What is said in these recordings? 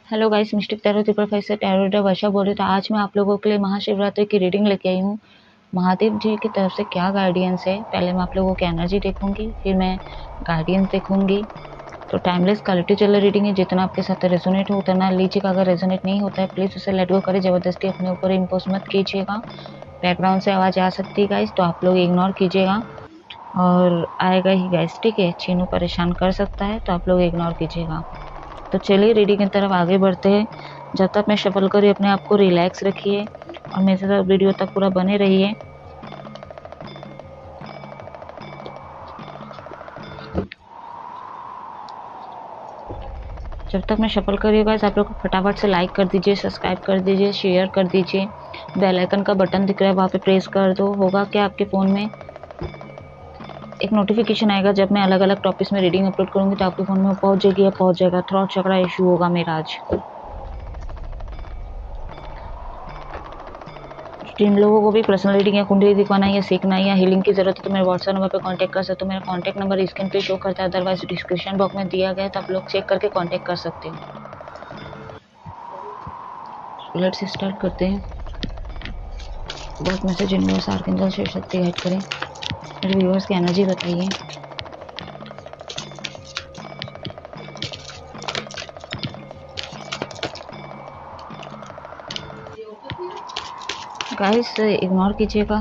Hello guys, mistake tarot Tripura से tarot reader वर्षा बोल रही हूँ। तो आज मैं आप लोगों के लिए महाशिवरात्रि की रीडिंग लेके आई हूँ। महादेव जी की तरफ से क्या गाइडेंस है, पहले मैं आप लोगों की एनर्जी देखूंगी, फिर मैं गाइडेंस देखूंगी। तो टाइमलेस क्वालिटी चल रीडिंग है, जितना आपके साथ रेजोनेट हो उतना लीजिएगा। अगर रेजोनेट नहीं होता है प्लीज़ उसे लेट गो करें, ज़बरदस्ती अपने ऊपर इम्पोज मत कीजिएगा। बैकग्राउंड से आवाज़ आ सकती है गाइस, तो आप लोग इग्नोर कीजिएगा और आएगा ही गाइस, ठीक है। चीनू परेशान कर सकता है तो आप लोग इग्नोर कीजिएगा। तो चलिए रीडिंग की तरफ आगे बढ़ते हैं। जब तक मैं शफल करी अपने आप को रिलैक्स रखिए और मेरे साथ वीडियो तक पूरा बने रहिए। जब तक मैं शफल करी गाइस, आप लोग फटाफट से लाइक कर दीजिए, सब्सक्राइब कर दीजिए, शेयर कर दीजिए। बेल आइकन का बटन दिख रहा है वहाँ पे प्रेस कर दो। होगा क्या, आपके फ़ोन में एक नोटिफिकेशन आएगा जब मैं अलग अलग टॉपिक्स में रीडिंग अपलोड करूँगी, तो आपके फ़ोन में पहुँच जाएगी या पहुँच जाएगा। थ्रॉट चक्रा इशू होगा मेरा आज। जिन लोगों को भी पर्सनल रीडिंग या कुंडली दिखवाना या सीखना या हीलिंग की जरूरत है तो मेरे व्हाट्सएप नंबर पे कांटेक्ट कर सकते हो। मेरा कांटेक्ट नंबर स्क्रीन पे शो करता है, अदरवाइज डिस्क्रिप्शन बॉक्स में दिया गया है, तो आप लोग चेक करके कांटेक्ट कर सकते हो। लेट्स स्टार्ट करते हैं। बहुत message universe archangel Shiv Shakti guide करें। मेरे व्यूअर्स की एनर्जी बताइए। गाइस इग्नोर कीजिएगा,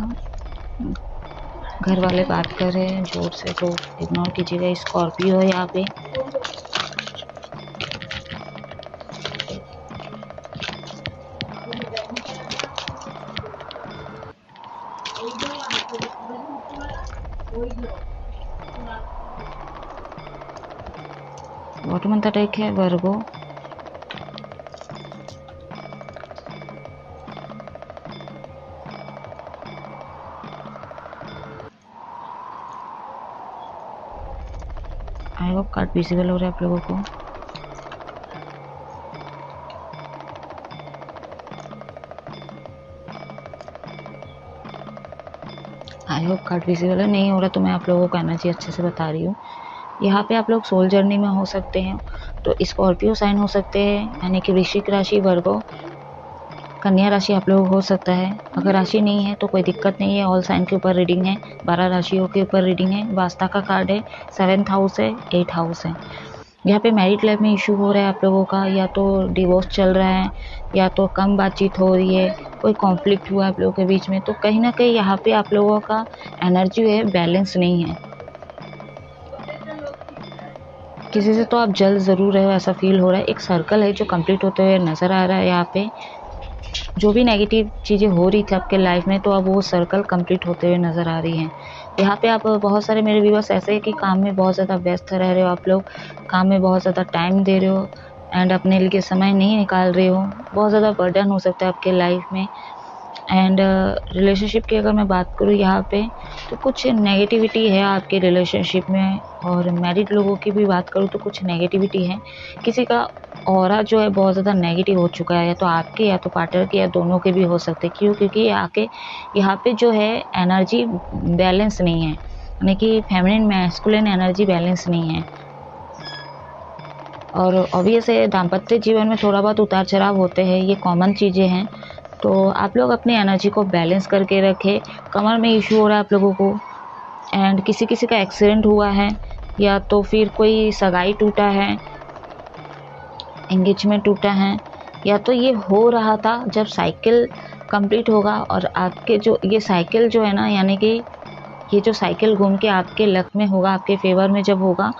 घर वाले बात कर रहे हैं जोर से तो इग्नोर कीजिएगा। स्कॉर्पियो है यहाँ पे। बॉटम मंथ अटैक है वर्गो। आई होप कार्ड विजिबल हो रहा है आप लोगों को। आई होप कार्ड विजिबल है, नहीं हो रहा तो मैं आप लोगों को एनर्जी अच्छे से बता रही हूँ। यहाँ पे आप लोग सोल जर्नी में हो सकते हैं, तो स्कॉर्पियो साइन हो सकते हैं, यानी कि वृश्चिक राशि, वर्गो, कन्या राशि आप लोग हो सकता है। अगर राशि नहीं है तो कोई दिक्कत नहीं है, ऑल साइन के ऊपर रीडिंग है, 12 राशियों के ऊपर रीडिंग है। वास्ता का कार्ड है, 7th हाउस है, 8th हाउस है। यहाँ पे मैरिड लाइफ में इशू हो रहा है आप लोगों का, या तो डिवोर्स चल रहा है या तो कम बातचीत हो रही है, कोई कॉन्फ्लिक्ट हुआ आप लोगों के बीच में। तो कहीं ना कहीं यहाँ पे आप लोगों का एनर्जी है बैलेंस नहीं है। किसी से तो आप जल्द ज़रूर रहे हो ऐसा फील हो रहा है। एक सर्कल है जो कंप्लीट होते हुए नज़र आ रहा है यहाँ पे। जो भी नेगेटिव चीज़ें हो रही थी आपके लाइफ में, तो अब वो सर्कल कंप्लीट होते हुए नज़र आ रही हैं। यहाँ पे आप बहुत सारे मेरे व्यूअर्स ऐसे हैं कि काम में बहुत ज़्यादा व्यस्त रह रहे हो, आप लोग काम में बहुत ज़्यादा टाइम दे रहे हो एंड अपने लिए समय नहीं निकाल रहे हो। बहुत ज़्यादा बर्डन हो सकता है आपके लाइफ में। एंड रिलेशनशिप की अगर मैं बात करूँ यहाँ पे, तो कुछ नेगेटिविटी है आपके रिलेशनशिप में। और मैरिड लोगों की भी बात करूँ तो कुछ नेगेटिविटी है। किसी का ऑरा जो है बहुत ज़्यादा नेगेटिव हो चुका है, या तो आपके या तो पार्टनर के या दोनों के भी हो सकते हैं। क्यों? क्योंकि यहाँ पे जो है एनर्जी बैलेंस नहीं है, यानी कि फेमिनिन मैस्कुलिन एनर्जी बैलेंस नहीं है। और ऑब्वियस है दाम्पत्य जीवन में थोड़ा बहुत उतार चढ़ाव होते हैं, ये कॉमन चीज़ें हैं। तो आप लोग अपनी एनर्जी को बैलेंस करके रखें। कमर में इशू हो रहा है आप लोगों को, एंड किसी किसी का एक्सीडेंट हुआ है, या तो फिर कोई सगाई टूटा है, एंगेजमेंट टूटा है, या तो ये हो रहा था। जब साइकिल कंप्लीट होगा और आपके जो ये साइकिल जो है ना, यानी कि ये जो साइकिल घूम के आपके लक में होगा, आपके फेवर में जब होगा,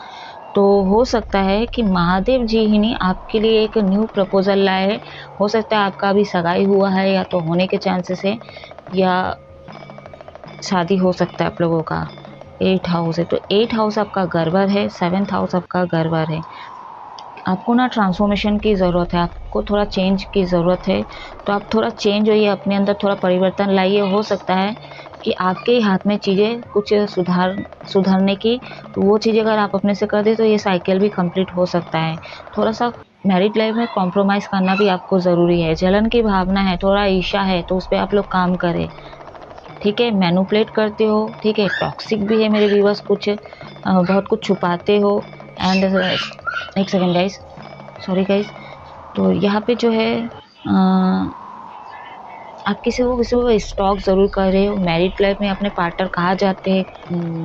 तो हो सकता है कि महादेव जी ही नहीं आपके लिए एक न्यू प्रपोजल लाए। हो सकता है आपका अभी सगाई हुआ है या तो होने के चांसेस है, या शादी हो सकता है आप लोगों का। 8th हाउस है, तो 8th हाउस आपका घरवर है, 7th हाउस आपका घरवर है। आपको ना ट्रांसफॉर्मेशन की ज़रूरत है, आपको थोड़ा चेंज की ज़रूरत है। तो आप थोड़ा चेंज होइए, अपने अंदर थोड़ा परिवर्तन लाइए। हो सकता है कि आपके ही हाथ में चीज़ें कुछ सुधारने की, तो वो चीज़ें अगर आप अपने से कर दें तो ये साइकिल भी कंप्लीट हो सकता है। थोड़ा सा मैरिड लाइफ में कॉम्प्रोमाइज़ करना भी आपको ज़रूरी है। जलन की भावना है, थोड़ा ईर्ष्या है, तो उस पर आप लोग काम करें, ठीक है। मैनिपुलेट करते हो, ठीक है। टॉक्सिक भी है मेरे व्यूअर्स, कुछ बहुत कुछ छुपाते हो। एंड एक सेकेंड गाइस, सॉरी गाइस। तो यहाँ पे जो है आप किसी को स्टॉक ज़रूर कर रहे हो। मैरिड लाइफ में अपने पार्टनर कहाँ जाते हैं,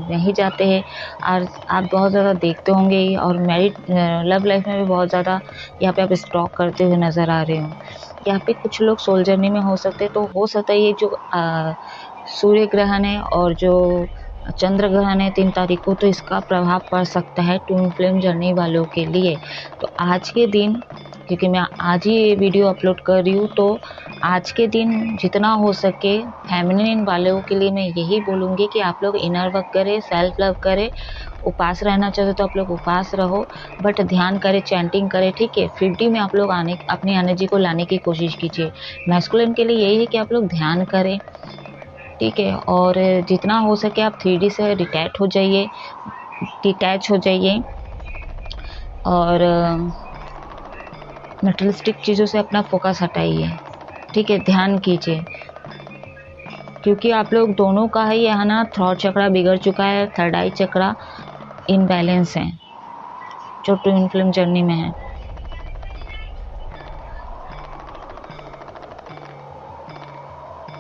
नहीं जाते हैं, और आप बहुत ज़्यादा देखते होंगे, और मैरिड लव लाइफ में भी बहुत ज़्यादा यहाँ पे आप स्टॉक करते हुए नज़र आ रहे हो। यहाँ पे कुछ लोग सोल जर्नी में हो सकते हैं, तो हो सकता है ये जो सूर्य ग्रहण है और जो चंद्र ग्रहण है 3 तारीख को, तो इसका प्रभाव पड़ सकता है ट्विन फ्लेम जर्नी वालों के लिए। तो आज के दिन, क्योंकि मैं आज ही ये वीडियो अपलोड कर रही हूँ, तो आज के दिन जितना हो सके फेमिनिन वालों के लिए मैं यही बोलूँगी कि आप लोग इनर वर्क करें, सेल्फ लव करें। उपास रहना चाहते तो आप लोग उपास रहो, बट ध्यान करें, चैंटिंग करें, ठीक है। 50 में आप लोग अपनी एनर्जी को लाने की कोशिश कीजिए। मैस्कुलिन के लिए यही है कि आप लोग ध्यान करें, ठीक है। और जितना हो सके आप 3D से डिटैच हो जाइए और मटेरियलिस्टिक चीज़ों से अपना फोकस हटाइए, ठीक है। ध्यान कीजिए, क्योंकि आप लोग दोनों का ही है ना, थ्रॉट चक्रा बिगड़ चुका है, थर्ड आई चक्रा इनबैलेंस है जो ट्विन फ्लेम जर्नी में है।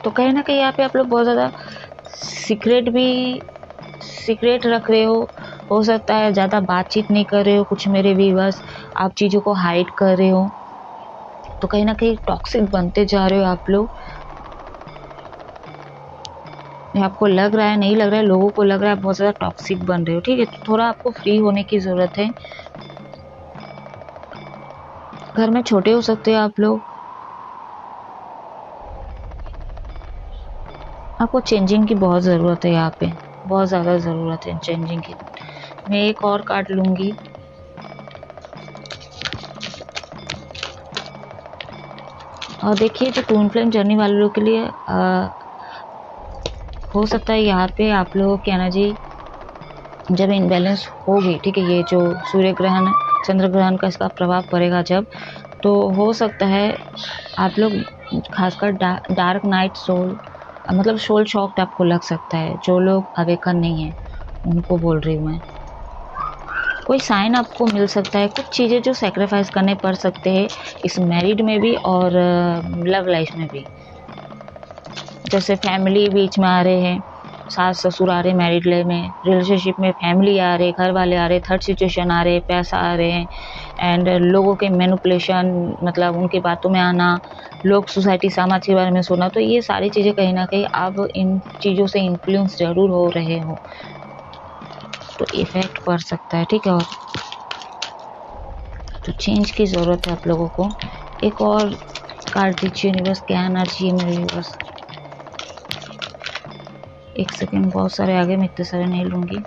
तो कहीं ना कहीं यहाँ पे आप लोग बहुत ज़्यादा सीक्रेट रख रहे हो सकता है ज़्यादा बातचीत नहीं कर रहे हो, कुछ मेरे व्यूअर्स आप चीज़ों को हाइड कर रहे हो, तो कहीं ना कहीं टॉक्सिक बनते जा रहे हो आप लोग। आपको लग रहा है, नहीं लग रहा है, लोगों को लग रहा है बहुत ज़्यादा टॉक्सिक बन रहे हो, ठीक है। तो थोड़ा आपको फ्री होने की ज़रूरत है। घर में छोटे हो सकते हो आप लोग, आपको चेंजिंग की बहुत ज़रूरत है, यहाँ पे बहुत ज़्यादा ज़रूरत है चेंजिंग की। मैं एक और कार्ड लूँगी। और देखिए जो ट्विन फ्लेम जर्नी वाले लोग के लिए हो सकता है यहाँ पे आप लोगों की एनर्जी जब इनबैलेंस होगी, ठीक है, ये जो सूर्य ग्रहण चंद्र ग्रहण का इसका प्रभाव पड़ेगा जब, तो हो सकता है आप लोग खासकर डार्क नाइट सोल, मतलब सोल शॉक्ड आपको लग सकता है। जो लोग अवेकन नहीं है उनको बोल रही हूँ मैं। कोई साइन आपको मिल सकता है, कुछ चीज़ें जो सेक्रीफाइस करने पड़ सकते हैं इस मैरिड में भी और लव लाइफ में भी। जैसे फैमिली बीच में आ रहे हैं, सास ससुर आ रहे हैं मैरिड लाइफ में, रिलेशनशिप में फैमिली आ रहे, घर वाले आ रहे, थर्ड सिचुएशन आ रहे, पैसा आ रहे हैं, एंड लोगों के मैनिपुलेशन, मतलब उनकी बातों में आना, लोग सोसाइटी समाज के बारे में सुना, तो ये सारी चीज़ें कहीं ना कहीं आप इन चीज़ों से इन्फ्लुएंस ज़रूर हो रहे हो, तो इफेक्ट पड़ सकता है, ठीक है। और तो चेंज की ज़रूरत है आप लोगों को। एक और कार्ड दीजिए यूनिवर्स, क्या एनर्जी है मेरे यूनिवर्स। एक सेकेंड, बहुत सारे आगे, मैं इतने सारे नहीं लूँगी।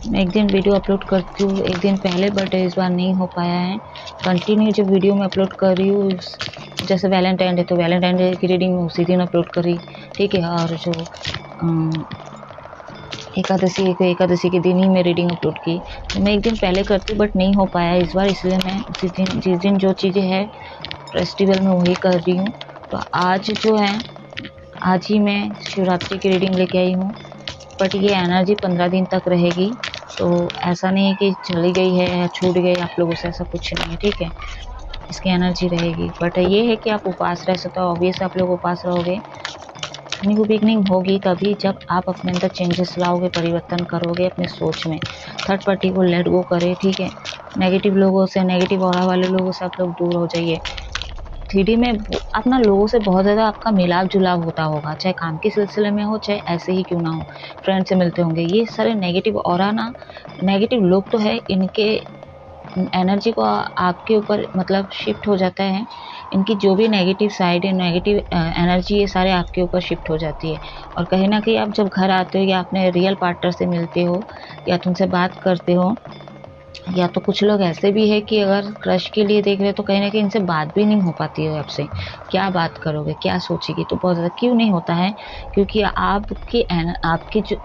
मैं एक दिन वीडियो अपलोड करती हूँ, एक दिन पहले, बट इस बार नहीं हो पाया है। कंटिन्यू जब वीडियो मैं अपलोड कर रही हूँ, जैसे वैलेंटाइन डे, तो वैलेंटाइन डे की रीडिंग मैं उसी दिन अपलोड करी, ठीक है। और जो एकादशी के दिन ही मैं रीडिंग अपलोड की, तो मैं एक दिन पहले करती हूँ, बट नहीं हो पाया इस बार, इसलिए मैं उसी दिन, जिस दिन जो चीज़ें हैं फेस्टिवल में वही कर रही हूँ। तो आज जो है, आज ही मैं शिवरात्रि की रीडिंग लेके आई हूँ, बट ये एनर्जी 15 दिन तक रहेगी, तो ऐसा नहीं है कि चली गई है या छूट गई आप लोगों से, ऐसा कुछ नहीं है, ठीक है। इसकी एनर्जी रहेगी, बट ये है कि आप उपास रह सकते हो। ऑब्वियस आप लोग उपास रहोगे, न्यू बिगनिंग होगी तभी जब आप अपने अंदर चेंजेस लाओगे, परिवर्तन करोगे अपने सोच में। थर्ड पार्टी को लेट गो करें, ठीक है। नेगेटिव लोगों से, नेगेटिव ऑरा वाले लोगों से आप लोग दूर हो जाइए। 3D में अपना लोगों से बहुत ज़्यादा आपका मिलाप जुलाप होता होगा, चाहे काम के सिलसिले में हो, चाहे ऐसे ही क्यों ना हो, फ्रेंड से मिलते होंगे। ये सारे नेगेटिव ऑरा ना, नेगेटिव लोग तो है, इनके एनर्जी को आपके ऊपर मतलब शिफ्ट हो जाता है। इनकी जो भी नेगेटिव साइड है, नेगेटिव एनर्जी, ये सारे आपके ऊपर शिफ्ट हो जाती है। और कहीं ना कहीं आप जब घर आते हो या अपने रियल पार्टनर से मिलते हो या तुमसे बात करते हो, या तो कुछ लोग ऐसे भी है कि अगर क्रश के लिए देख रहे हो तो कहीं ना कहीं इनसे बात भी नहीं हो पाती है आपसे। क्या बात करोगे, क्या सोचेगी, तो बहुत ज़्यादा क्यों नहीं होता है, क्योंकि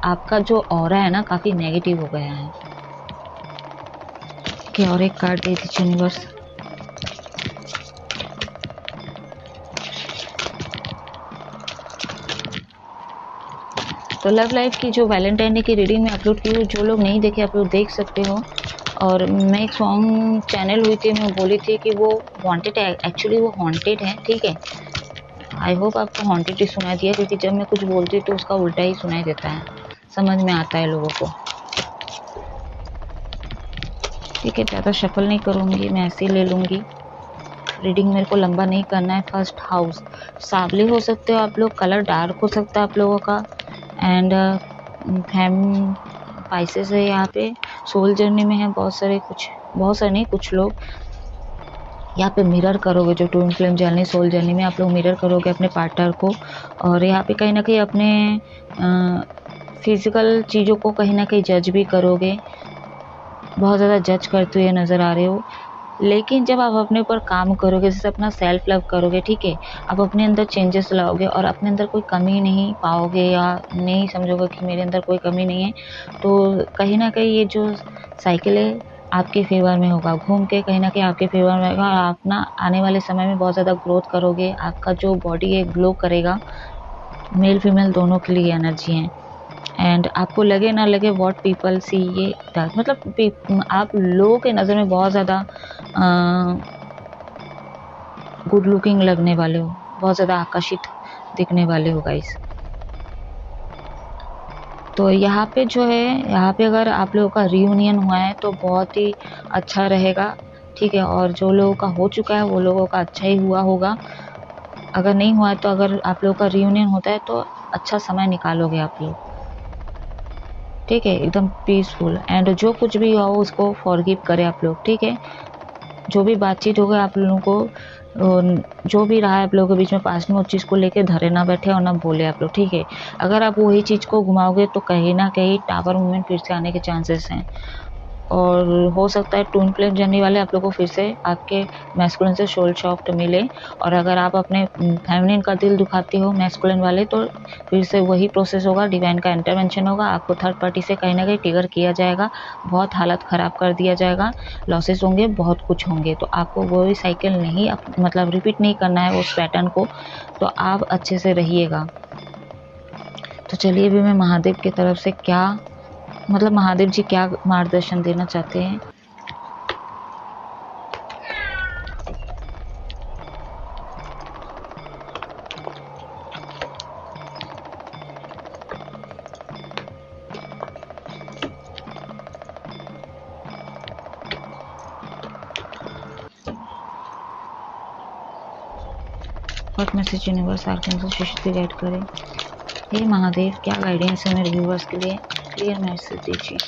आपका जो ऑरा है ना काफ़ी नेगेटिव हो गया है। क्या और एक कार्ड दे दीजिए यूनिवर्स। तो लव लाइफ की जो वैलेंटाइन डे की रीडिंग में अपलोड की हुई, जो लोग नहीं देखे आप लोग देख सकते हो। और मैं एक सॉन्ग चैनल हुई थी, मैं बोली थी कि वो वांटेड है, एक्चुअली वो हॉन्टेड है, ठीक है। आई होप आपको हॉन्टेड ही सुनाई दिया, क्योंकि जब मैं कुछ बोलती हूँ तो उसका उल्टा ही सुनाई देता है, समझ में आता है लोगों को। ठीक है, ज़्यादा शफल नहीं करूँगी, मैं ऐसे ही ले लूँगी। रीडिंग मेरे को लंबा नहीं करना है। फर्स्ट हाउस सांवले हो सकते हो आप लोग, कलर डार्क हो सकता है आप लोगों का। एंड फैम पाइसेस है यहाँ पे, सोल जर्नी में है बहुत सारे, बहुत सारे नहीं, कुछ लोग यहाँ पे मिरर करोगे। जो twin flame journey, soul journey में आप लोग मिरर करोगे अपने पार्टनर को। और यहाँ पे कहीं ना कहीं अपने फिजिकल चीज़ों को कहीं ना कहीं जज भी करोगे, बहुत ज़्यादा जज करते हुए नज़र आ रहे हो। लेकिन जब आप अपने ऊपर काम करोगे, जैसे अपना सेल्फ लव करोगे, ठीक है, आप अपने अंदर चेंजेस लाओगे और अपने अंदर कोई कमी नहीं पाओगे, या नहीं समझोगे कि मेरे अंदर कोई कमी नहीं है, तो कहीं ना कहीं ये जो साइकिल है आपके फेवर में होगा, घूम के कहीं ना कहीं आपके फेवर में होगा। और आप ना आने वाले समय में बहुत ज़्यादा ग्रोथ करोगे, आपका जो बॉडी है ग्लो करेगा। मेल फीमेल दोनों के लिए एनर्जी है। एंड आपको लगे ना लगे, व्हाट पीपल सी, ये मतलब आप लोगों के नज़र में बहुत ज़्यादा गुड लुकिंग लगने वाले हो, बहुत ज़्यादा आकर्षित दिखने वाले हो गाइस। तो यहाँ पे जो है, यहाँ पे अगर आप लोगों का रियूनियन हुआ है तो बहुत ही अच्छा रहेगा, ठीक है। और जो लोगों का हो चुका है वो लोगों का अच्छा ही हुआ होगा। अगर नहीं हुआ है तो अगर आप लोगों का रियूनियन होता है तो अच्छा समय निकालोगे आप लोग, ठीक है, एकदम पीसफुल। एंड जो कुछ भी हो उसको फॉरगिव करें आप लोग, ठीक है। जो भी बातचीत होगी आप लोगों को, जो भी रहा है आप लोगों के बीच में पास्ट में, उस चीज़ को लेके धरे ना बैठे और ना बोले आप लोग, ठीक है। अगर आप वही चीज़ को घुमाओगे तो कहीं ना कहीं टावर मूवमेंट फिर से आने के चांसेस हैं। और हो सकता है ट्विन फ्लेम जर्नी वाले आप लोगों को फिर से आपके मैस्कुलिन से सोल सॉफ्ट मिले। और अगर आप अपने फेमिनिन का दिल दुखाते हो मैस्कुलिन वाले, तो फिर से वही प्रोसेस होगा, डिवाइन का इंटरवेंशन होगा, आपको थर्ड पार्टी से कहीं ना कहीं ट्रिगर किया जाएगा, बहुत हालत ख़राब कर दिया जाएगा, लॉसेस होंगे, बहुत कुछ होंगे। तो आपको वही साइकिल नहीं मतलब रिपीट नहीं करना है उस पैटर्न को, तो आप अच्छे से रहिएगा। तो चलिए अभी मैं महादेव की तरफ से क्या, मतलब महादेव जी क्या मार्गदर्शन देना चाहते हैं। व्हाट मैसेज यूनिवर्स आर्कैंजल शिशु गाइड करें। हे महादेव, क्या गाइडेंस है मेरे व्यूवर्स के लिए, क्लियर मैसेज दीजिए।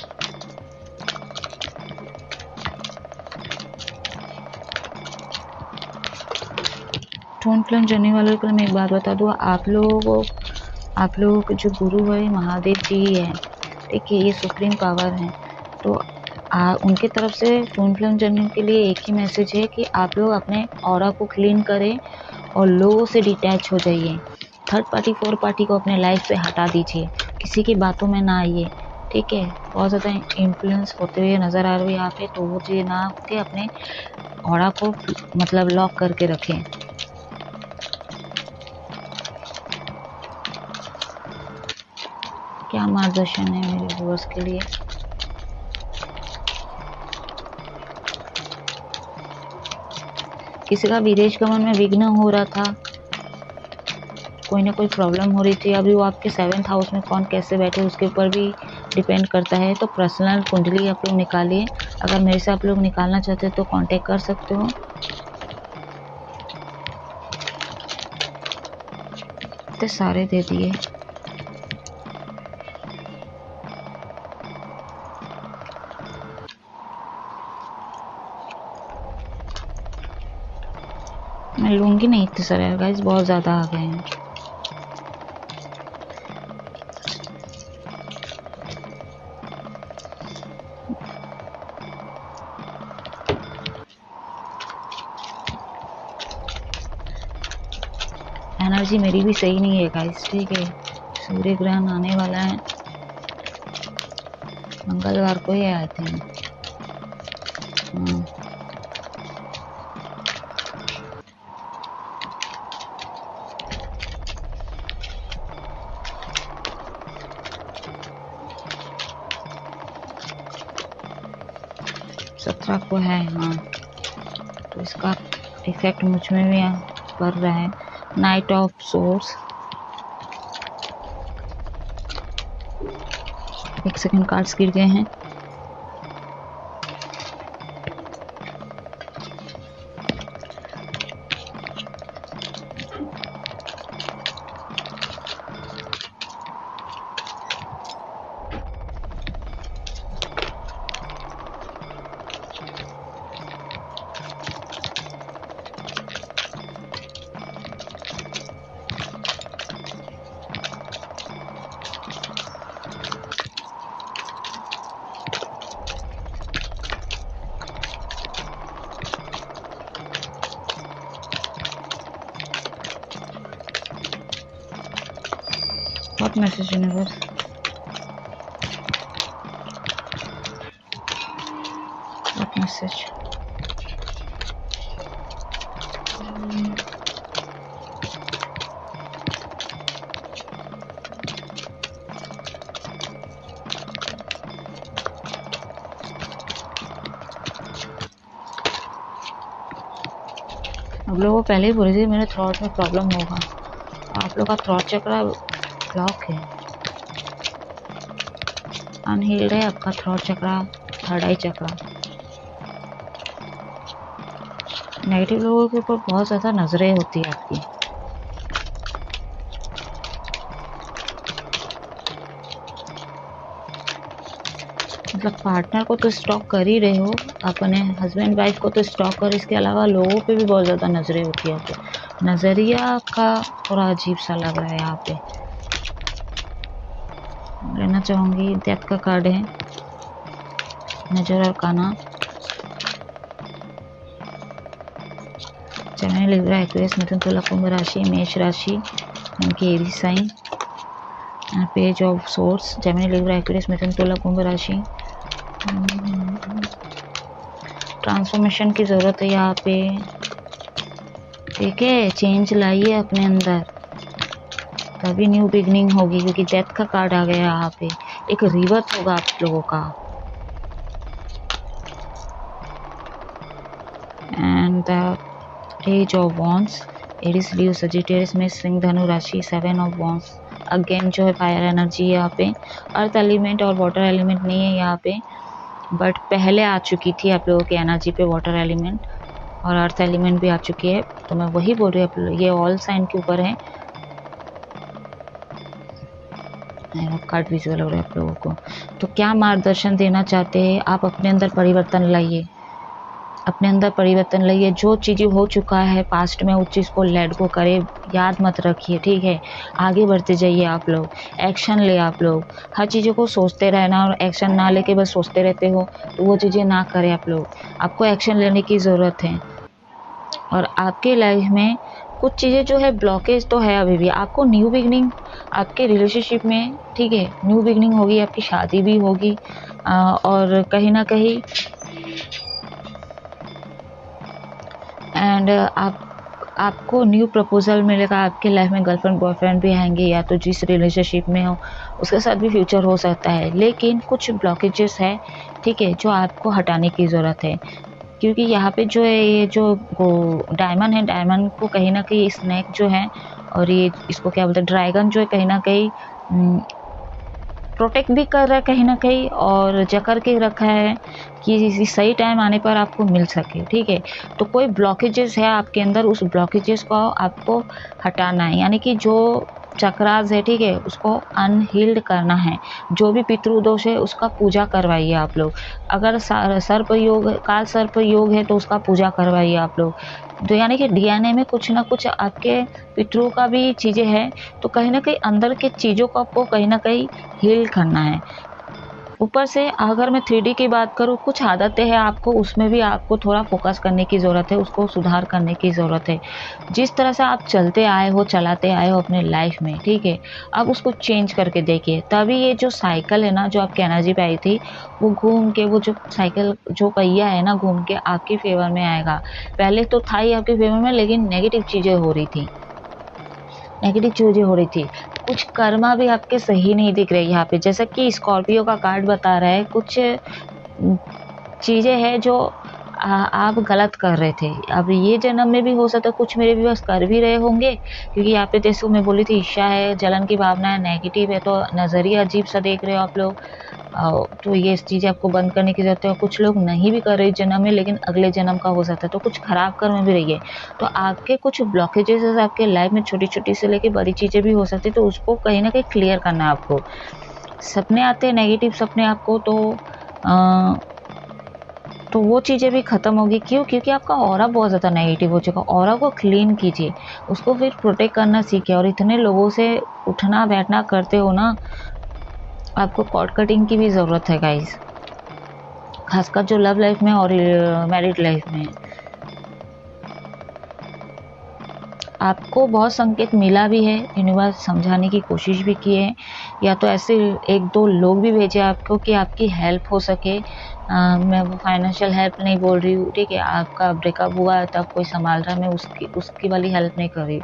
ट्विन फ्लेम जर्नी वालों के लिए मैं एक बात बता दूँ, आप लोगों के जो गुरु है महादेव जी ही है, ठीक है, ये सुप्रीम पावर है। तो उनके तरफ से ट्विन फ्लेम जर्नी के लिए एक ही मैसेज है कि आप लोग अपने ऑरा को क्लीन करें और लोगों से डिटैच हो जाइए। थर्ड पार्टी फोर्थ पार्टी को अपने लाइफ से हटा दीजिए, किसी की बातों में ना आइए, ठीक है। बहुत ज़्यादा इन्फ्लुएंस होते हुए नज़र आ रहे हो यहाँ पे, तो वो चीज़ ना के अपने ऑरा को मतलब लॉक करके रखें। क्या मार्गदर्शन है मेरे व्यूअर्स के लिए। किसी का विदेश गमन में विघ्न हो रहा था, कोई ना कोई प्रॉब्लम हो रही थी, अभी वो आपके 7th हाउस में कौन कैसे बैठे उसके ऊपर भी डिपेंड करता है। तो पर्सनल कुंडली आप लोग निकालिए, अगर मेरे से आप लोग निकालना चाहते हो तो कांटेक्ट कर सकते हो। तो सारे दे दिए। मैं लूँगी नहीं इतने सारे गाइस, बहुत ज़्यादा आ गए हैं। एनर्जी मेरी भी सही नहीं है गाइस, ठीक है। सूर्य ग्रहण आने वाला है, मंगलवार को ही आए थे। 17 को है, हाँ, तो इसका इफेक्ट मुझ में भी पड़ रहा है। Night of source, 1 second, cards गिर गए हैं। What message universe? What message? अब लोगों को पहले ही बोल रही थी मेरे थ्रॉट में प्रॉब्लम होगा। आप लोग का थ्रॉट चक्र ब्लॉक है, अनहील्ड है आपका थ्रॉट चक्र, थर्ड आई चक्र। नेगेटिव लोगों के ऊपर बहुत ज़्यादा नजरें होती है आपकी। मतलब पार्टनर को तो स्टॉक कर ही रहे हो, अपने हस्बैंड वाइफ को तो स्टॉक कर, इसके अलावा लोगों पे भी बहुत ज़्यादा नजरें होती है आपको। नज़रिया आपका थोड़ा अजीब सा लग रहा है यहाँ पे। लेना चाहूँगी, डेथ का कार्ड है, major arcana, Gemini, Libra, Aquarius, मिथुन, तुला, कुंभ राशि, मेष राशि, इनकी airy sign, page of swords, Gemini, Libra, Aquarius, मिथुन, तुला, कुंभ राशि। ट्रांसफॉर्मेशन की ज़रूरत है यहाँ पे, ठीक है, चेंज लाइए अपने अंदर, तभी न्यू बिगनिंग होगी, क्योंकि डेथ का कार्ड आ गया यहाँ पे। एक रिवर्थ होगा आप लोगों का। And the ace of wands, Aries, Leo, Sagittarius में सिंह, धनु राशि, 7 ऑफ वॉन्ड्स। अगेन जो है फायर एनर्जी है यहाँ पे, अर्थ एलिमेंट और वाटर एलिमेंट नहीं है यहाँ पे, बट पहले आ चुकी थी आप लोगों की एनर्जी पे वाटर एलिमेंट और अर्थ एलिमेंट भी आ चुकी है। तो मैं वही बोल रही हूँ, ये ऑल साइन के ऊपर है। कार्ड विजुअल हो रहा है आप लोगों को। तो क्या मार्गदर्शन देना चाहते हैं आप? अपने अंदर परिवर्तन लाइए, अपने अंदर परिवर्तन लाइए। जो चीज़ें हो चुका है पास्ट में, उस चीज़ को लेट गो करे, याद मत रखिए, ठीक है। आगे बढ़ते जाइए आप लोग, एक्शन ले आप लोग। हर चीज़ों को सोचते रहना और एक्शन ना लेके बस सोचते रहते हो, तो वो चीज़ें ना करें आप लोग। आपको एक्शन लेने की ज़रूरत है। और आपके लाइफ में कुछ चीज़ें जो है ब्लॉकेज तो है अभी भी। आपको न्यू बिगनिंग आपके रिलेशनशिप में, ठीक है, न्यू बिगनिंग होगी, आपकी शादी भी होगी, और कहीं ना कहीं एंड आपको न्यू प्रपोजल मिलेगा। आपके लाइफ में गर्लफ्रेंड बॉयफ्रेंड भी आएंगे, या तो जिस रिलेशनशिप में हो उसके साथ भी फ्यूचर हो सकता है। लेकिन कुछ ब्लॉकेजेस है, ठीक है, जो आपको हटाने की ज़रूरत है। क्योंकि यहाँ पे जो है, ये जो डायमंड है, डायमंड को कहीं ना कहीं स्नेक जो है, और ये इसको क्या बोलते हैं, ड्रैगन जो है, कहीं ना कहीं प्रोटेक्ट भी कर रहा है कहीं ना कहीं, और जकड़ के रखा है कि सही टाइम आने पर आपको मिल सके, ठीक है। तो कोई ब्लॉकेजेस है आपके अंदर, उस ब्लॉकेजेस को आपको हटाना है, यानी कि जो चक्रास है, ठीक है, उसको अनहील्ड करना है। जो भी पितृदोष है उसका पूजा करवाइए आप लोग। अगर सर्प योग, काल सर्प योग है तो उसका पूजा करवाइए आप लोग। तो यानी कि डीएनए में कुछ ना कुछ आपके पितरों का भी चीज़ें हैं, तो कहीं ना कहीं अंदर के चीज़ों को आपको कहीं ना कहीं हील करना है। ऊपर से अगर मैं 3D की बात करूँ, कुछ आदतें हैं आपको, उसमें भी आपको थोड़ा फोकस करने की ज़रूरत है, उसको सुधार करने की ज़रूरत है। जिस तरह से आप चलते आए हो, चलाते आए हो अपने लाइफ में, ठीक है, अब उसको चेंज करके देखिए। तभी ये जो साइकिल है ना, जो आपकी एनर्जी पे आई थी, वो घूम के, वो जो साइकिल जो पहिया है ना, घूम के आपके फेवर में आएगा। पहले तो था ही आपके फेवर में, लेकिन नेगेटिव चीज़ें हो रही थी, नेगेटिव चीज़ें हो रही थी। कुछ कर्मा भी आपके सही नहीं दिख रहे यहाँ पे, जैसा कि स्कॉर्पियो का कार्ड बता रहा है। कुछ चीज़ें हैं जो आप गलत कर रहे थे। अब ये जन्म में भी हो सकता है कुछ मेरे व्यूअर्स कर भी रहे होंगे, क्योंकि यहाँ पे जैसे मैं बोली थी ईर्ष्या है, जलन की भावना है, नेगेटिव है, तो नज़रिया अजीब-सा देख रहे हो आप लोग। तो ये चीज़ें आपको बंद करने की ज़रूरत है। और कुछ लोग नहीं भी कर रहे इस जन्म में, लेकिन अगले जन्म का हो सकता है, तो कुछ खराब कर्म भी रही है। तो आपके कुछ ब्लॉकेजेस आपके लाइफ में छोटी-छोटी से लेके बड़ी चीज़ें भी हो सकती है, तो उसको कहीं न कहीं क्लियर करना है आपको। सपने आते हैं नेगेटिव सपने आपको, तो वो चीज़ें भी ख़त्म होगी। क्यों? क्योंकि आपका ऑरा बहुत ज़्यादा नेगेटिव हो चुका। ऑरा को क्लीन कीजिए, उसको फिर प्रोटेक्ट करना सीखिए। और इतने लोगों से उठना बैठना करते हो ना, आपको कॉर्ड कटिंग की भी ज़रूरत है गाइस, खासकर जो लव लाइफ में और मैरिड लाइफ में। आपको बहुत संकेत मिला भी है, यूनिवर्स समझाने की कोशिश भी की है, या तो ऐसे 1-2 लोग भी भेजे आपको कि आपकी हेल्प हो सके। मैं वो फाइनेंशियल हेल्प नहीं बोल रही हूँ, ठीक है? आपका ब्रेकअप हुआ है तब कोई संभाल रहा है, मैं उसकी वाली हेल्प नहीं कर रही हूँ।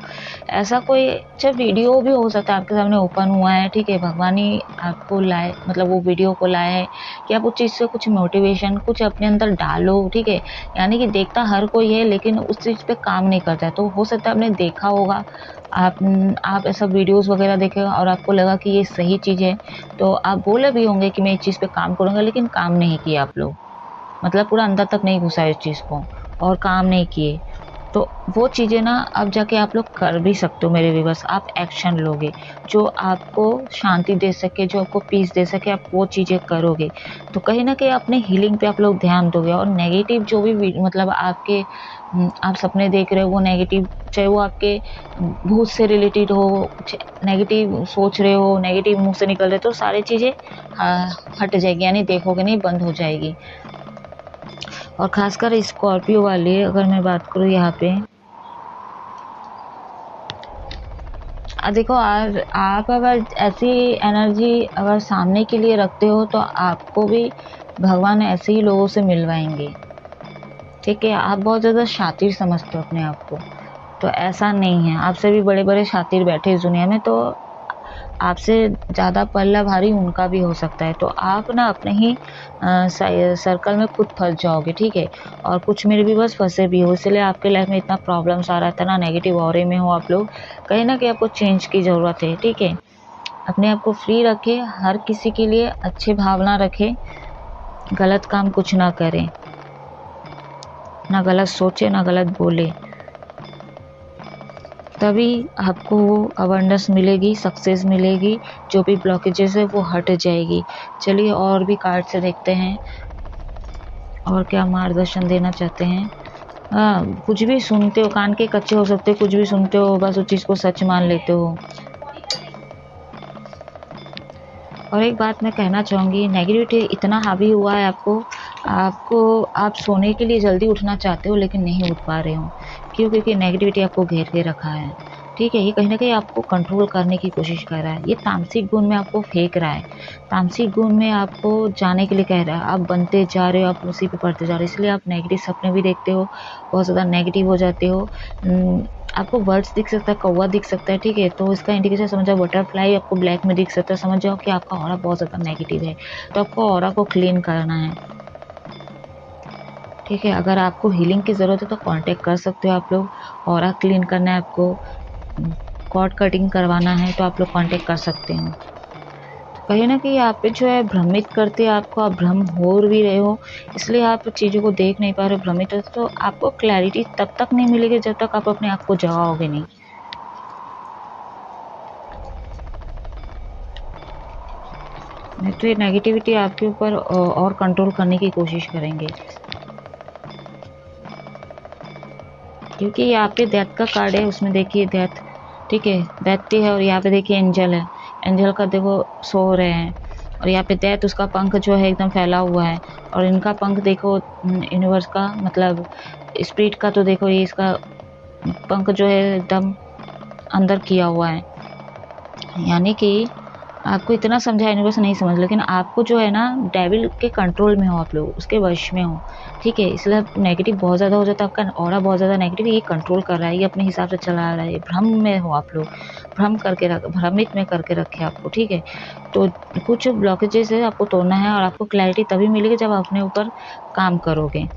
ऐसा कोई अच्छा वीडियो भी हो सकता है आपके सामने ओपन हुआ है, ठीक है? भगवान ही आपको लाए, मतलब वो वीडियो को लाए हैं कि आप उस चीज़ से कुछ मोटिवेशन कुछ अपने अंदर डालो, ठीक है? यानी कि देखता हर कोई है, लेकिन उस चीज़ पे काम नहीं करता है। तो हो सकता है आपने देखा होगा, आप ऐसा वीडियोज़ वगैरह देखे और आपको लगा कि ये सही चीज़ है, तो आप बोले भी होंगे कि मैं इस चीज़ पे काम करूँगा, लेकिन काम नहीं किए आप लोग। मतलब पूरा अंदर तक नहीं घुसा इस चीज़ को और काम नहीं किए। तो वो चीज़ें ना अब जाके आप लोग कर भी सकते हो मेरे व्यूअर्स। आप एक्शन लोगे, जो आपको शांति दे सके, जो आपको पीस दे सके, आप वो चीज़ें करोगे। तो कहीं न कहीं अपने हीलिंग पे आप लोग ध्यान दोगे। और नेगेटिव जो भी मतलब आपके आप सपने देख रहे हो वो नेगेटिव, चाहे वो आपके भूत से रिलेटेड हो, कुछ नेगेटिव सोच रहे हो, नेगेटिव मुँह से निकल रहे, तो सारी चीज़ें हट जाएगी, यानी देखोगे नहीं, बंद हो जाएगी। और खासकर स्कॉर्पियो वाले अगर मैं बात करूँ यहाँ पे, देखो आप अगर ऐसी एनर्जी अगर सामने के लिए रखते हो, तो आपको भी भगवान ऐसे ही लोगों से मिलवाएंगे, ठीक है? आप बहुत ज़्यादा शातिर समझते हो अपने आप को, तो ऐसा नहीं है। आपसे भी बड़े बड़े शातिर बैठे इस दुनिया में, तो आपसे ज़्यादा पल्ला भारी उनका भी हो सकता है। तो आप ना अपने ही सर्कल में खुद फंस जाओगे, ठीक है? और कुछ मेरे भी बस फंसे भी हो, इसलिए आपके लाइफ में इतना प्रॉब्लम्स आ रहा है, इतना नेगेटिव ऑरे में हो आप लोग। कहीं ना कहीं आपको चेंज की ज़रूरत है, ठीक है? अपने आप को फ्री रखें, हर किसी के लिए अच्छी भावना रखें, गलत काम कुछ ना करें, ना गलत सोचे, ना गलत बोले, तभी आपको वो अवेयरनेस मिलेगी, सक्सेस मिलेगी, जो भी ब्लॉकेजेस है वो हट जाएगी। चलिए और भी कार्ड से देखते हैं और क्या मार्गदर्शन देना चाहते हैं। कुछ भी सुनते हो, कान के कच्चे हो सकते, कुछ भी सुनते हो बस उस चीज़ को सच मान लेते हो। और एक बात मैं कहना चाहूँगी, नेगेटिविटी इतना हावी हुआ है आप सोने के लिए जल्दी उठना चाहते हो, लेकिन नहीं उठ पा रहे हो। क्यों? क्योंकि नेगेटिविटी आपको घेर के रखा है, ठीक है? ये कहीं न कहीं आपको कंट्रोल करने की कोशिश कर रहा है। ये तामसिक गुण में आपको फेंक रहा है, तामसिक गुण में आपको जाने के लिए कह रहा है। आप बनते जा रहे हो, आप उसी पे पड़ते जा रहे हो, इसलिए आप नेगेटिव सपने भी देखते हो, बहुत ज़्यादा नेगेटिव हो जाते हो। आपको बर्ड्स दिख सकता है, कौवा दिख सकता है, ठीक है? तो इसका इंडिकेशन समझ जाओ, बटरफ्लाई आपको ब्लैक में दिख सकता है, समझ जाओ कि आपका ऑरा बहुत ज़्यादा नेगेटिव है। तो आपको ऑरा को क्लीन करना है, ठीक है? अगर आपको हीलिंग की ज़रूरत है तो कांटेक्ट कर सकते हो आप लोग। ऑरा क्लीन करना है आपको, कॉर्ड कटिंग करवाना है, तो आप लोग कांटेक्ट कर सकते हो। कहीं न कहीं आप पे जो है भ्रमित करते हैं आपको, आप भ्रम हो भी रहे हो, इसलिए आप चीज़ों को देख नहीं पा रहे हो, भ्रमित हो, तो आपको क्लैरिटी तब तक नहीं मिलेगी जब तक आप अपने आप को जगाओगे नहीं। नहीं तो ये नेगेटिविटी आपके ऊपर और कंट्रोल करने की कोशिश करेंगे, क्योंकि यहाँ पे डेथ का कार्ड है, उसमें देखिए डेथ, ठीक है? दैत्य है और यहाँ पे देखिए एंजल है, एंजल का देखो सो रहे हैं, और यहाँ पे डेथ, उसका पंख जो है एकदम फैला हुआ है, और इनका पंख देखो यूनिवर्स का, मतलब स्पिरिट का, तो देखो ये इसका पंख जो है एकदम अंदर किया हुआ है, यानी कि आपको इतना समझा यूनिवर्स नहीं समझ, लेकिन आपको जो है ना डेविल के कंट्रोल में हो, आप लोग उसके वश में हो, ठीक है। इसलिए नेगेटिव बहुत ज़्यादा हो जाता है, आपका ऑरा बहुत ज़्यादा नेगेटिव, ये कंट्रोल कर रहा है, ये अपने हिसाब से चला रहा है, भ्रम में हो आप लोग, भ्रमित में करके रखे आपको, ठीक है। तो कुछ ब्लॉकेजेस है आपको तोड़ना है, और आपको क्लैरिटी तभी मिलेगी जब आप अपने ऊपर काम करोगे।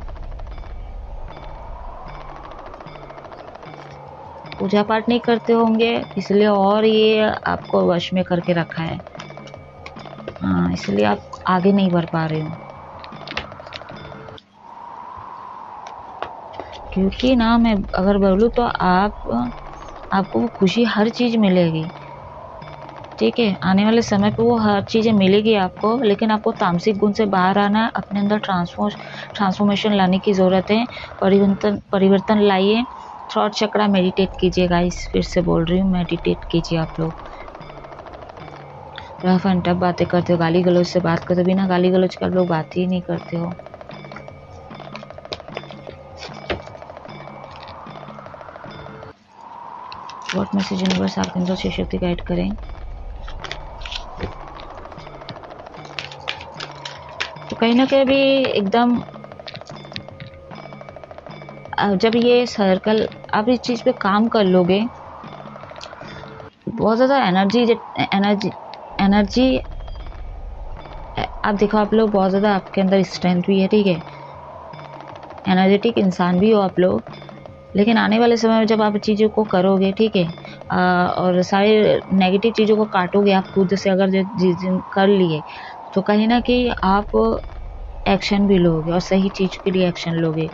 पूजा पाठ नहीं करते होंगे, इसलिए और ये आपको वश में करके रखा है। हाँ, इसलिए आप आगे नहीं बढ़ पा रहे हो, क्योंकि ना मैं अगर बोलूँ तो आपको वो खुशी हर चीज़ मिलेगी, ठीक है। आने वाले समय पे वो हर चीज़ें मिलेगी आपको, लेकिन आपको तामसिक गुण से बाहर आना है, अपने अंदर ट्रांसफॉर्मेशन लाने की ज़रूरत है। परिवर्तन लाइए। थ्रॉट चक्रा मेडिटेट कीजिए गाइस, फिर से बोल रही हूँ, मेडिटेट कीजिए आप लोग। रफ एंड टफ बातें करते हो, गाली गलौज से बात करते हो, बिना गाली गलौज के आप लोग बात ही नहीं करते हो। व्हाट मैसेज यूनिवर्स आपके अंदर से शक्ति गाइड करें। तो कहीं ना कहीं भी एकदम जब ये सर्कल आप इस चीज़ पे काम कर लोगे, बहुत ज़्यादा एनर्जी आप देखो, आप लोग बहुत ज़्यादा आपके अंदर स्ट्रेंथ भी है, ठीक है, एनर्जेटिक इंसान भी हो आप लोग। लेकिन आने वाले समय में जब आप चीज़ों को करोगे, ठीक है, और सारे नेगेटिव चीज़ों को काटोगे आप खुद से, अगर जिस दिन कर लिए, तो कहीं ना कहीं आप एक्शन भी लोगे और सही चीज़ के लिए एक्शन लोगे।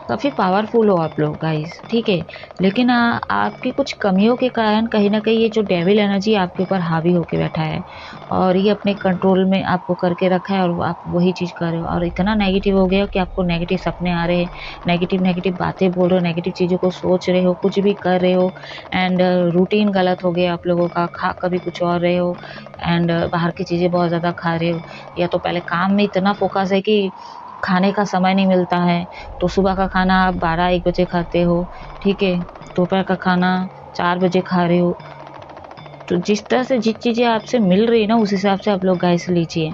काफ़ी पावरफुल हो आप लोग गाइस, ठीक है। लेकिन आपकी कुछ कमियों के कारण कहीं ना कहीं ये जो डेविल एनर्जी आपके ऊपर हावी होके बैठा है, और ये अपने कंट्रोल में आपको करके रखा है, और आप वही चीज़ कर रहे हो, और इतना नेगेटिव हो गया कि आपको नेगेटिव सपने आ रहे हैं, नेगेटिव बातें बोल रहे हो, नेगेटिव चीज़ों को सोच रहे हो, कुछ भी कर रहे हो, एंड रूटीन गलत हो गया आप लोगों का, खा कभी कुछ और रहे हो, एंड बाहर की चीज़ें बहुत ज़्यादा खा रहे हो, या तो पहले काम में इतना फोकस है कि खाने का समय नहीं मिलता है, तो सुबह का खाना आप 12-1 बजे खाते हो, ठीक है, दोपहर का खाना 4 बजे खा रहे हो। तो जिस तरह से जिस चीज़ें आपसे मिल रही है ना, उस हिसाब से आप लोग गाइस लीजिए।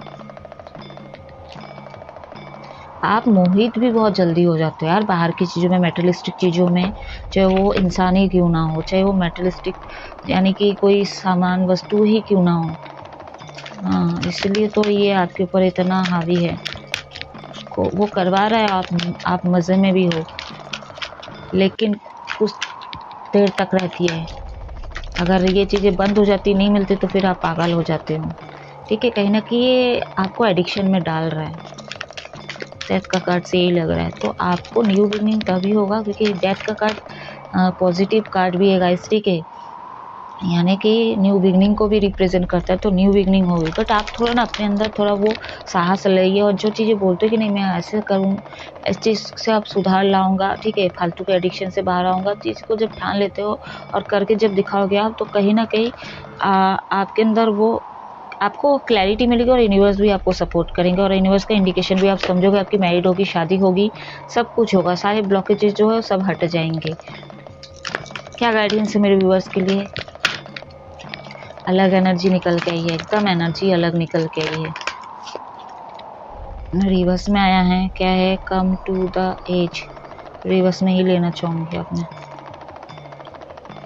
आप मोहित भी बहुत जल्दी हो जाते हो यार बाहर की चीज़ों में, मेटलिस्टिक चीज़ों में, चाहे वो इंसान ही क्यों ना हो, चाहे वो मेटलिस्टिक यानी कि कोई सामान वस्तु ही क्यों ना हो। हाँ, इसलिए तो ये आपके ऊपर इतना हावी है, को वो करवा रहा है, आप मज़े में भी हो, लेकिन कुछ देर तक रहती है। अगर ये चीज़ें बंद हो जाती, नहीं मिलती, तो फिर आप पागल हो जाते हो, ठीक है। कहीं ना कहीं ये आपको एडिक्शन में डाल रहा है, डेथ का कार्ड से यही लग रहा है। तो आपको न्यू बिगनिंग तभी होगा, क्योंकि डेथ का कार्ड पॉजिटिव कार्ड भी है गाइस, ठीक है, यानी कि न्यू बिगनिंग को भी रिप्रेजेंट करता है, तो न्यू बिगनिंग होगी। बट आप थोड़ा ना अपने अंदर थोड़ा वो साहस लाइए, और जो चीज़ें बोलते हो कि नहीं मैं ऐसे करूँ, इस चीज़ से आप सुधार लाऊंगा, ठीक है, फालतू के एडिक्शन से बाहर आऊँगा, चीज़ को जब ठान लेते हो और करके जब दिखाओगे आप, तो कहीं ना कहीं आपके अंदर वो आपको क्लैरिटी मिलेगी, और यूनिवर्स भी आपको सपोर्ट करेंगे, और यूनिवर्स का इंडिकेशन भी आप समझोगे, आपकी मैरिड होगी, शादी होगी, सब कुछ होगा, सारे ब्लॉकेजेस जो है सब हट जाएंगे। क्या गाइडेंस है मेरे व्यूअर्स के लिए? अलग एनर्जी निकल के आई है, एकदम एनर्जी अलग निकल के आई है। रिवर्स में आया है, क्या है? Come to the ace, reverse में ही लेना चाहूँगी आपने,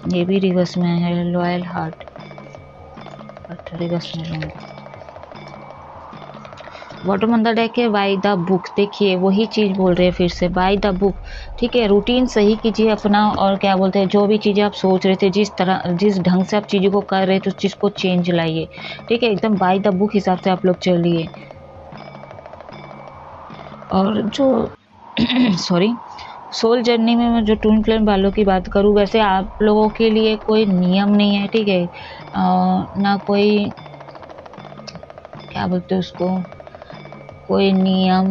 ये भी रिवर्स में है, लॉयल हार्ट, बट रिवर्स में लूँगी। बॉटम ऑन द डेक है बाय द बुक, देखिए वही चीज़ बोल रहे हैं फिर से, बाय द बुक, ठीक है। रूटीन सही कीजिए अपना, और क्या बोलते हैं, जो भी चीज़ें आप सोच रहे थे, जिस ढंग से आप चीज़ों को कर रहे थे, उस चीज़ को चेंज लाइए, ठीक है, एकदम बाय द बुक हिसाब से आप लोग चलिए। और जो सॉरी, सोल जर्नी में मैं जो ट्विन फ्लेम वालों की बात करूँ, वैसे आप लोगों के लिए कोई नियम नहीं है, ठीक है, ना कोई क्या बोलते हैं उसको, कोई नियम,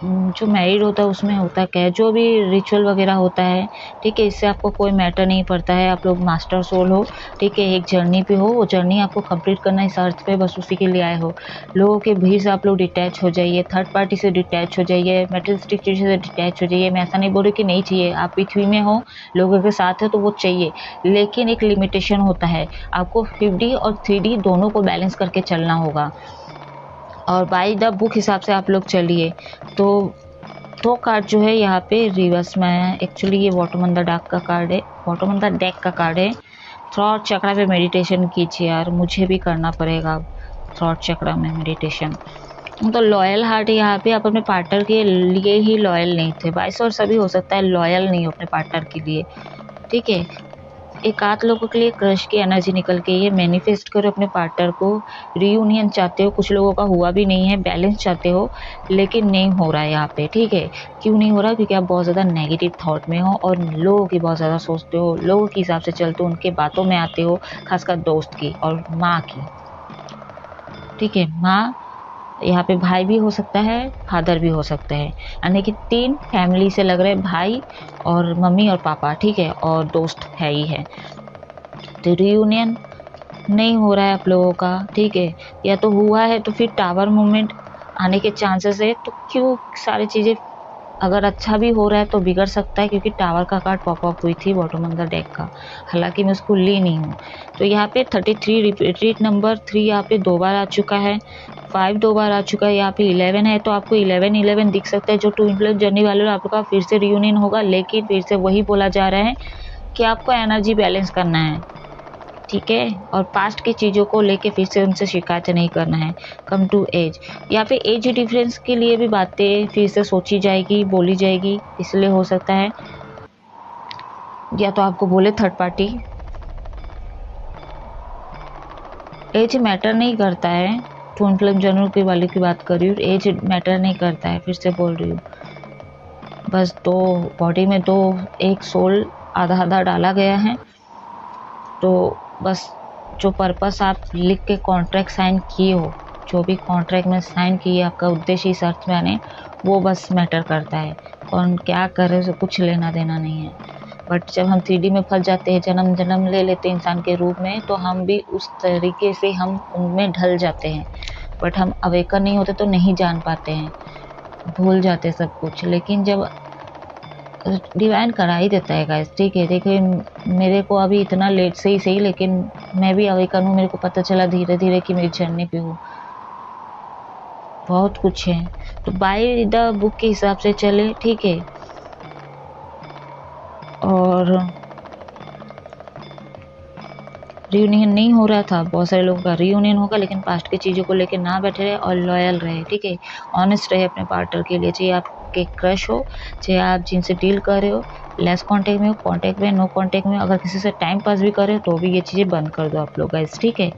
जो मैरिड होता है उसमें होता क्या है, जो भी रिचुअल वगैरह होता है, ठीक है, इससे आपको कोई मैटर नहीं पड़ता है। आप लोग मास्टर सोल हो, ठीक है, एक जर्नी पे हो, वो जर्नी आपको कंप्लीट करना है इस अर्थ पे, बस उसी के लिए आए हो। लोगों के भीड़ से आप लोग डिटैच हो जाइए, थर्ड पार्टी से डिटैच हो जाइए, मेटलिस्टिक चीज़ों से डिटैच हो जाइए। मैं ऐसा नहीं बोल रही कि नहीं चाहिए, आप पृथ्वी में हो, लोगों के साथ हो तो वो चाहिए, लेकिन एक लिमिटेशन होता है। आपको 5D और 3D दोनों को बैलेंस करके चलना होगा, और बाय द बुक हिसाब से आप लोग चलिए। तो दो कार्ड जो है यहाँ पे रिवर्स में है। एक्चुअली ये बॉटम ऑन द डार्क का कार्ड है, बॉटम ऑन द डेक का कार्ड है। थ्रॉट चक्रा पे मेडिटेशन कीजिए यार, मुझे भी करना पड़ेगा थ्रॉट चक्रा में मेडिटेशन। तो लॉयल हार्ट यहाँ पे, आप अपने पार्टनर के लिए ही लॉयल नहीं थे, बाइस और सभी हो सकता है लॉयल नहीं हो अपने पार्टनर के लिए, ठीक है। एक आध लोगों के लिए क्रश की एनर्जी निकल के ये मैनिफेस्ट करो अपने पार्टनर को, रियूनियन चाहते हो, कुछ लोगों का हुआ भी नहीं है, बैलेंस चाहते हो लेकिन नहीं हो रहा है यहाँ पे, ठीक है। क्यों नहीं हो रहा? क्योंकि आप बहुत ज़्यादा नेगेटिव थॉट में हो और लोगों की बहुत ज़्यादा सोचते हो, लोगों के हिसाब से चलते हो, उनके बातों में आते हो, खासकर दोस्त की और माँ की, ठीक है। माँ, यहाँ पे भाई भी हो सकता है, फादर भी हो सकता है, यानी कि 3 फैमिली से लग रहे, भाई और मम्मी और पापा, ठीक है, और दोस्त है ही है। तो रियूनियन नहीं हो रहा है आप लोगों का, ठीक है, या तो हुआ है तो फिर टावर मूवमेंट आने के चांसेस है। तो क्यों सारी चीज़ें, अगर अच्छा भी हो रहा है तो बिगड़ सकता है, क्योंकि टावर का कार्ड पॉप अप हुई थी बॉटम ऑन द डेक का, हालांकि मैं उसको ली नहीं हूँ। तो यहाँ पे 33 रिपीट नंबर 3 यहाँ पे 2 बार आ चुका है, 5 2 बार आ चुका है, यहाँ पे 11 है, तो आपको 11 दिख सकता है। जो ट्विन फ्लेम जर्नी वाले आप लोग का फिर से रियूनियन होगा, लेकिन फिर से वही बोला जा रहा है कि आपको एनर्जी बैलेंस करना है, ठीक है, और पास्ट की चीज़ों को लेके फिर से उनसे शिकायत नहीं करना है। कम टू एज, यहाँ पे एज डिफरेंस के लिए भी बातें फिर से सोची जाएगी, बोली जाएगी, इसलिए हो सकता है या तो आपको बोले थर्ड पार्टी। एज मैटर नहीं करता है, ट्विन फ्लेम जनरल की वाली की बात कर रही हूँ, एज मैटर नहीं करता है, फिर से बोल रही हूँ। बस दो बॉडी में दो, एक सोल आधा आधा डाला गया है, तो बस जो पर्पस आप लिख के कॉन्ट्रैक्ट साइन किए हो, जो भी कॉन्ट्रैक्ट में साइन किए, आपका उद्देश्य इस अर्थ में आने, वो बस मैटर करता है। कौन क्या कर रहे हो कुछ लेना देना नहीं है। बट जब हम 3D में फंस जाते हैं, जन्म जन्म ले लेते हैं इंसान के रूप में, तो हम भी उस तरीके से हम उनमें ढल जाते हैं। बट हम अवेकन नहीं होते तो नहीं जान पाते हैं, भूल जाते सब कुछ। लेकिन जब डिवाइन करा ही देता है गाइस, ठीक है। देखिए मेरे को अभी इतना लेट से ही सही, लेकिन मैं भी अवेकन हूँ, मेरे को पता चला धीरे धीरे कि मेरी जर्नी पे हूँ, बहुत कुछ है। तो बाय द बुक के हिसाब से चले, ठीक है। और रियूनियन नहीं हो रहा था, बहुत सारे लोगों का रियूनियन होगा, लेकिन पास्ट की चीज़ों को लेकर ना बैठे रहे और लॉयल रहे, ठीक है, ऑनेस्ट रहे अपने पार्टनर के लिए। चाहे आपके क्रश हो, चाहे आप जिनसे डील कर रहे हो, लेस कांटेक्ट में हो, कांटेक्ट में, नो कांटेक्ट में, अगर किसी से टाइम पास भी करे तो भी ये चीज़ें बंद कर दो आप लोग गाइस, ठीक है।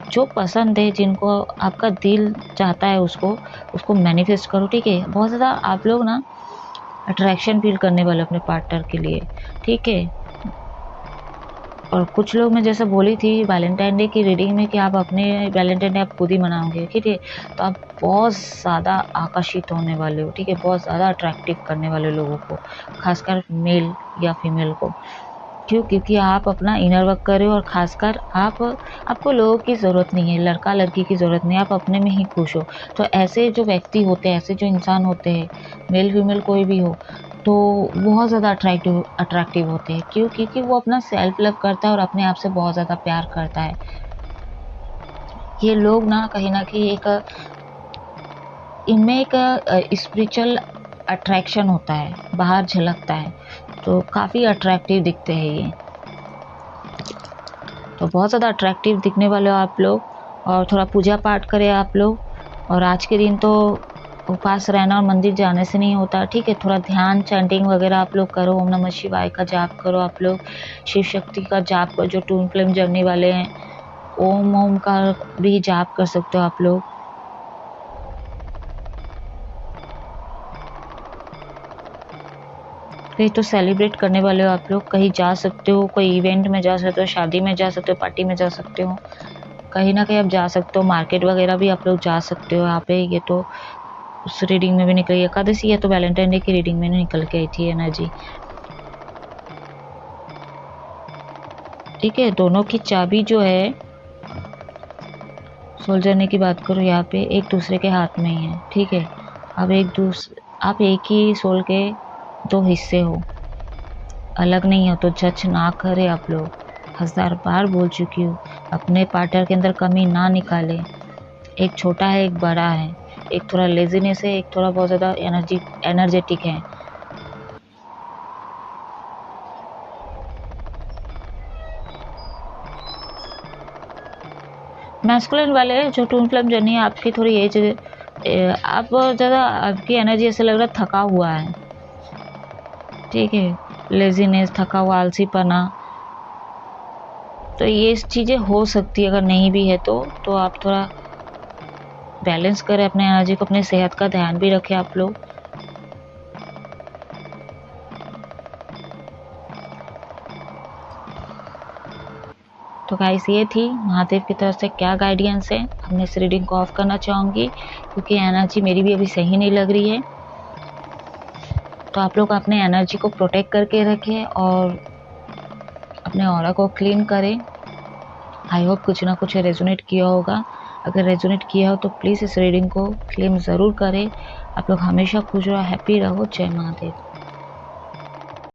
जो पसंद है, जिनको आपका दिल चाहता है, उसको उसको मैनिफेस्ट करो, ठीक है। बहुत ज़्यादा आप लोग ना अट्रैक्शन फील करने वाले अपने पार्टनर के लिए, ठीक है। और कुछ लोग, मैं जैसे बोली थी वैलेंटाइन डे की रीडिंग में, कि आप अपने वैलेंटाइन डे आप खुद ही मनाओगे, ठीक है, तो आप बहुत ज़्यादा आकर्षित होने वाले हो, ठीक है, बहुत ज़्यादा अट्रैक्टिव करने वाले लोगों को, खासकर मेल या फीमेल को। क्यों? क्योंकि आप अपना इनर वर्क कर रहे हो, और खासकर आपको लोगों की ज़रूरत नहीं है, लड़का लड़की की ज़रूरत नहीं है, आप अपने में ही खुश हो। तो ऐसे जो व्यक्ति होते हैं, ऐसे जो इंसान होते हैं, मेल फीमेल कोई भी हो, तो बहुत ज़्यादा अट्रैक्टिव होते हैं। क्यों? क्योंकि वो अपना सेल्फ लव करता है और अपने आप से बहुत ज़्यादा प्यार करता है। ये लोग ना कहीं एक इनमें एक स्पिरिचुअल अट्रैक्शन होता है, बाहर झलकता है, तो काफ़ी अट्रैक्टिव दिखते हैं ये। तो बहुत ज़्यादा अट्रैक्टिव दिखने वाले हो आप लोग, और थोड़ा पूजा पाठ करें आप लोग। और आज के दिन तो उपवास रहना और मंदिर जाने से नहीं होता, ठीक है। थोड़ा ध्यान चैंटिंग वगैरह आप लोग करो, ओम नमः शिवाय का जाप करो आप लोग, शिव शक्ति का जाप करो, जो ट्विन फ्लेम जर्नी वाले हैं, ओम का भी जाप कर सकते हो आप लोग। कहीं तो सेलिब्रेट करने वाले हो आप लोग, कहीं जा सकते हो, कोई इवेंट में जा सकते हो, शादी में जा सकते हो, पार्टी में जा सकते हो, कहीं ना कहीं आप जा सकते हो, मार्केट वगैरह भी आप लोग जा सकते हो यहाँ पे। ये तो उस रीडिंग में भी निकली एकादशी है तो वैलेंटाइन डे की रीडिंग में निकल के आई थी एनर्जी। ठीक है, दोनों की चाबी जो है सोल जर्नी की बात करूँ यहाँ पे एक दूसरे के हाथ में ही है। ठीक है, आप एक ही सोल के दो हिस्से हो, अलग नहीं हो, तो जज ना करे आप लोग। 1000 बार बोल चुकी हूँ, अपने पार्टनर के अंदर कमी ना निकाले। एक छोटा है एक बड़ा है, एक थोड़ा लेजीनेस है, एक थोड़ा बहुत ज़्यादा एनर्जेटिक है। मैस्कुलिन वाले जो ट्विन फ्लेम जर्नी है आपकी थोड़ी एज, आप बहुत ज़्यादा, आपकी एनर्जी ऐसा लग रहा है थका हुआ है। ठीक है, लेजीनेस, थका हुआ, आलसीपना, तो ये चीज़ें हो सकती है। अगर नहीं भी है तो आप थोड़ा बैलेंस करें अपने एनर्जी को, अपने सेहत का ध्यान भी रखें आप लोग। तो गाइस ये थी महादेव की तरफ से क्या गाइडेंस है। अब मैं इस रीडिंग को ऑफ करना चाहूँगी क्योंकि एनर्जी मेरी भी अभी सही नहीं लग रही है। तो आप लोग अपने एनर्जी को प्रोटेक्ट करके रखें और अपने ऑरा को क्लीन करें। आई होप कुछ ना कुछ रेजोनेट किया होगा। अगर रेजोनेट किया हो तो प्लीज़ इस रीडिंग को क्लेम ज़रूर करें। आप लोग हमेशा खुश रहो, हैप्पी रहो। जय महादेव।